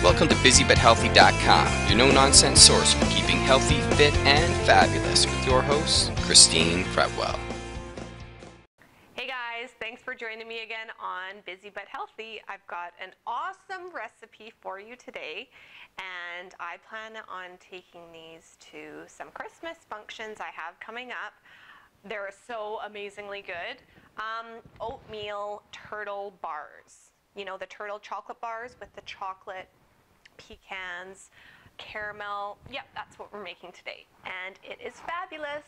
Welcome to BusyButHealthy.com, your no-nonsense source for keeping healthy, fit, and fabulous with your host, Kristine Fretwell. Hey guys, thanks for joining me again on Busy But Healthy. I've got an awesome recipe for you today, and I plan on taking these to some Christmas functions I have coming up. They're so amazingly good. Oatmeal Turtle Bars. You know, the turtle chocolate bars with the chocolate, pecans, caramel. Yep, that's what we're making today. And it is fabulous.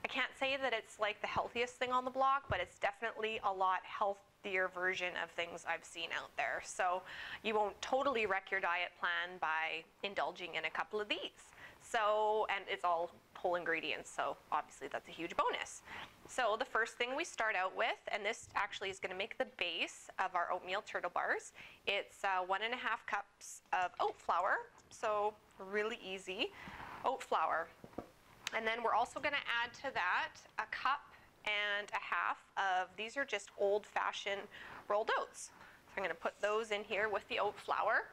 I can't say that it's like the healthiest thing on the block, but it's definitely a lot healthier version of things I've seen out there. So you won't totally wreck your diet plan by indulging in a couple of these. So, and it's all whole ingredients, so obviously that's a huge bonus. So the first thing we start out with, and this actually is going to make the base of our oatmeal turtle bars, it's 1.5 cups of oat flour, so really easy oat flour. And then we're also going to add to that 1.5 cups of, these are just old-fashioned rolled oats. So I'm going to put those in here with the oat flour.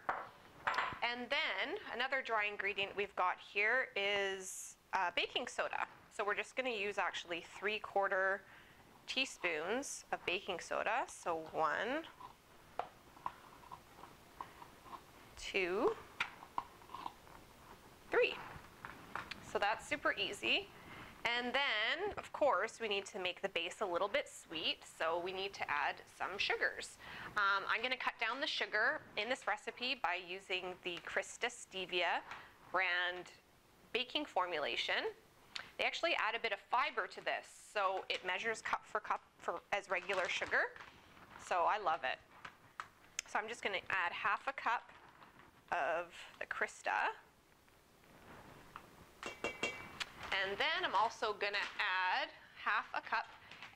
And then another dry ingredient we've got here is baking soda. So we're just going to use actually 3/4 teaspoons of baking soda. So 1, 2, 3. So that's super easy. And then, of course, we need to make the base a little bit sweet, so we need to add some sugars. I'm going to cut down the sugar in this recipe by using the Kristine Stevia brand baking formulation. They actually add a bit of fiber to this, so it measures cup for cup as regular sugar, so I love it. So I'm just going to add 1/2 cup of the Kristine. And then I'm also going to add 1/2 cup,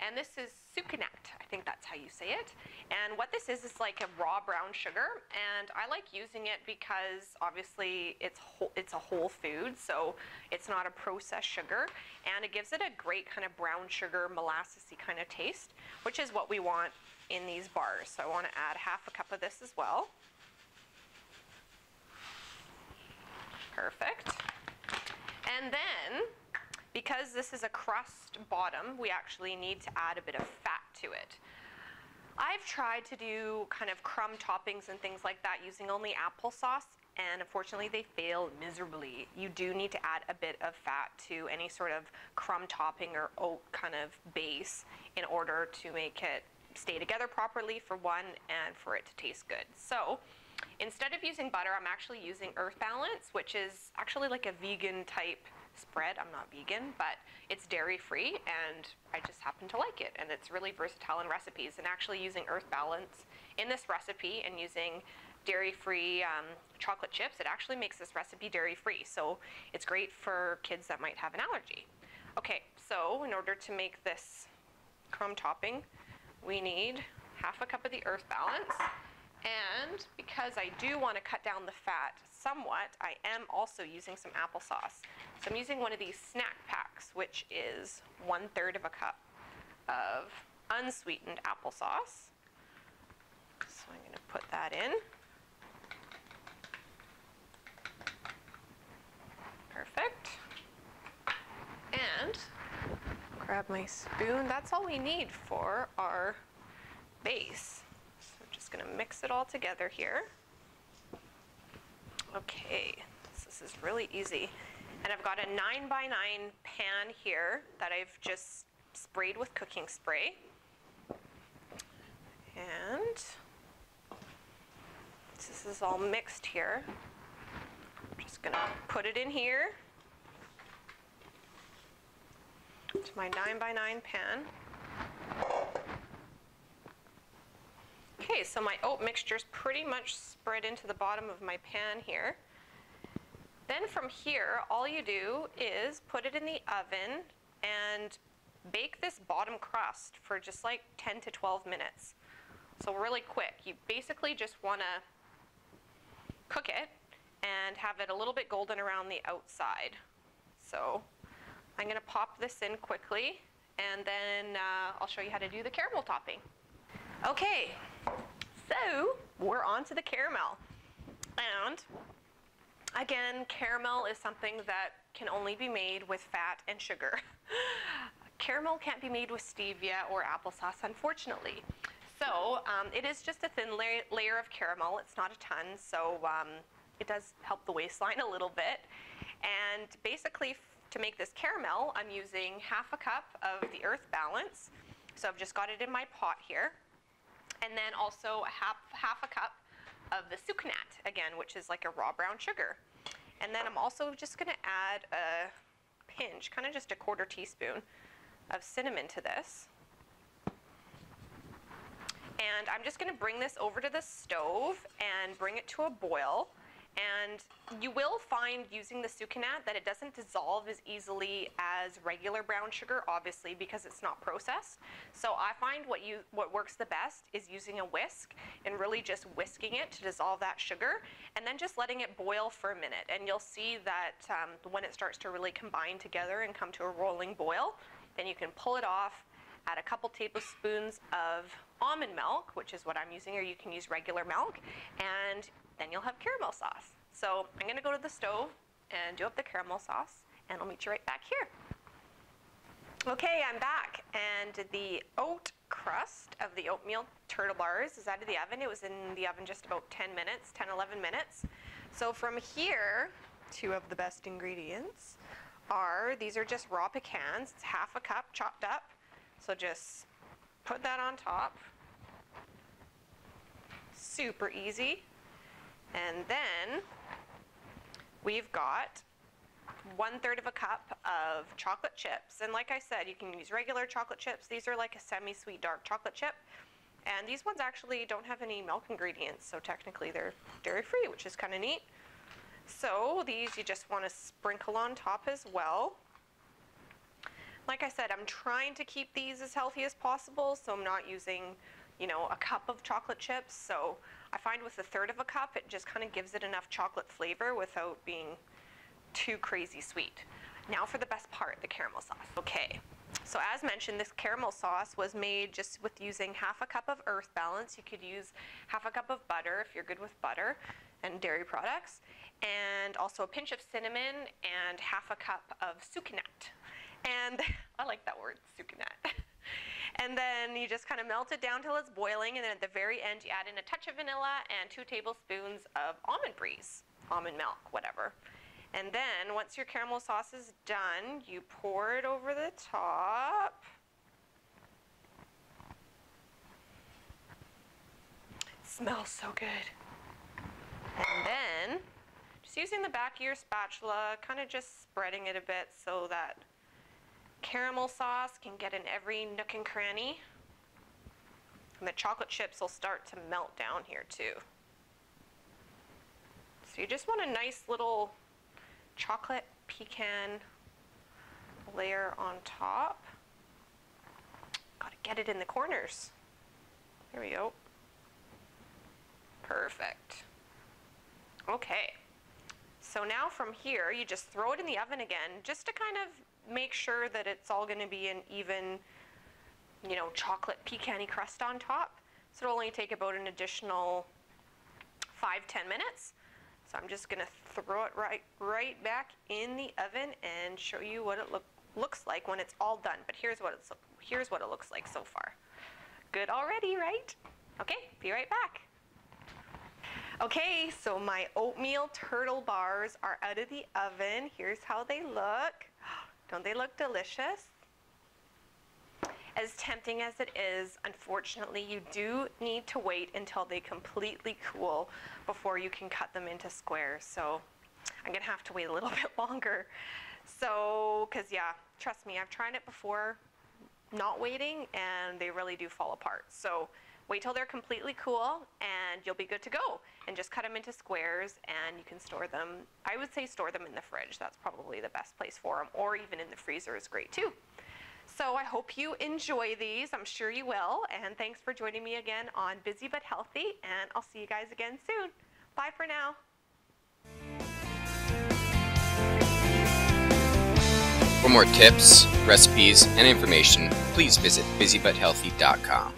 and this is sucanat, I think that's how you say it. And what this is like a raw brown sugar, and I like using it because obviously it's a whole food, so it's not a processed sugar, and it gives it a great kind of brown sugar, molassesy kind of taste, which is what we want in these bars. So I want to add 1/2 cup of this as well. Perfect. And then, because this is a crust bottom, we actually need to add a bit of fat to it. I've tried to do kind of crumb toppings and things like that using only applesauce, and unfortunately they fail miserably. You do need to add a bit of fat to any sort of crumb topping or oat kind of base in order to make it stay together properly, for one, and for it to taste good. So instead of using butter, I'm actually using Earth Balance, which is actually like a vegan type spread. I'm not vegan, but it's dairy free, and I just happen to like it, and it's really versatile in recipes. And actually using Earth Balance in this recipe and using dairy free chocolate chips, it actually makes this recipe dairy free, so it's great for kids that might have an allergy. Okay, so in order to make this crumb topping, we need 1/2 cup of the Earth Balance. And because I do want to cut down the fat somewhat, I am also using some applesauce. So I'm using one of these snack packs, which is 1/3 cup of unsweetened applesauce. So I'm going to put that in. Perfect. And grab my spoon. That's all we need for our base. Just going to mix it all together here. Okay, so this is really easy. And I've got a 9x9 pan here that I've just sprayed with cooking spray. And this is all mixed here. I'm just going to put it in here to my 9x9 pan. Okay, so my oat mixture is pretty much spread into the bottom of my pan here. Then from here, all you do is put it in the oven and bake this bottom crust for just like 10 to 12 minutes. So really quick. You basically just want to cook it and have it a little bit golden around the outside. So I'm going to pop this in quickly, and then I'll show you how to do the caramel topping. Okay, so we're on to the caramel. And again, caramel is something that can only be made with fat and sugar. Caramel can't be made with stevia or applesauce, unfortunately. So it is just a thin layer of caramel. It's not a ton, so it does help the waistline a little bit. And basically, to make this caramel, I'm using half a cup of the Earth Balance. So I've just got it in my pot here. And then also half a cup of the sucanat, again, which is like a raw brown sugar. And then I'm also just going to add a pinch, kind of just a 1/4 teaspoon of cinnamon to this. And I'm just going to bring this over to the stove and bring it to a boil. And you will find using the sucanat that it doesn't dissolve as easily as regular brown sugar, obviously, because it's not processed. So I find what works the best is using a whisk and really just whisking it to dissolve that sugar, and then just letting it boil for a minute. And you'll see that when it starts to really combine together and come to a rolling boil, then you can pull it off, add a couple tablespoons of almond milk, which is what I'm using, or you can use regular milk, and then you'll have caramel sauce. So I'm going to go to the stove and do up the caramel sauce, and I'll meet you right back here. Okay, I'm back, and the oat crust of the Oatmeal Turtle Bars is out of the oven. It was in the oven just about 10 minutes, 10-11 minutes. So from here, two of the best ingredients are, these are just raw pecans. It's half a cup chopped up. So just put that on top. Super easy. And then we've got 1/3 of a cup of chocolate chips. And like I said, you can use regular chocolate chips. These are like a semi-sweet dark chocolate chip. And these ones actually don't have any milk ingredients, so technically they're dairy-free, which is kind of neat. So these you just want to sprinkle on top as well. Like I said, I'm trying to keep these as healthy as possible, so I'm not using, you know, a cup of chocolate chips. So I find with 1/3 of a cup, it just kind of gives it enough chocolate flavor without being too crazy sweet. Now for the best part, the caramel sauce. Okay, so as mentioned, this caramel sauce was made just with using half a cup of Earth Balance. You could use half a cup of butter if you're good with butter and dairy products, and also a pinch of cinnamon and half a cup of sucanat. And I like that word, sucanat. And then you just kind of melt it down till it's boiling, and then at the very end you add in a touch of vanilla and 2 tablespoons of almond breeze, almond milk, whatever. And then once your caramel sauce is done, you pour it over the top. It smells so good. And then just using the back of your spatula, kind of just spreading it a bit so that caramel sauce can get in every nook and cranny. And the chocolate chips will start to melt down here too. So you just want a nice little chocolate pecan layer on top. Gotta get it in the corners. There we go. Perfect. Okay. So now from here, you just throw it in the oven again, just to kind of make sure that it's all going to be an even, you know, chocolate pecan-y crust on top. So it'll only take about an additional 5-10 minutes. So I'm just going to throw it right back in the oven and show you what it looks like when it's all done. But here's what it looks like so far. Good already, right? Okay, be right back. Okay, so my Oatmeal Turtle Bars are out of the oven. Here's how they look. Don't they look delicious? As tempting as it is, unfortunately, you do need to wait until they completely cool before you can cut them into squares. So I'm gonna have to wait a little bit longer. So, cause yeah, trust me, I've tried it before, not waiting, and they really do fall apart. So wait till they're completely cool and you'll be good to go. And just cut them into squares and you can store them. I would say store them in the fridge. That's probably the best place for them, or even in the freezer is great too. So I hope you enjoy these. I'm sure you will. And thanks for joining me again on Busy But Healthy, and I'll see you guys again soon. Bye for now. For more tips, recipes, and information, please visit busybutthealthy.com.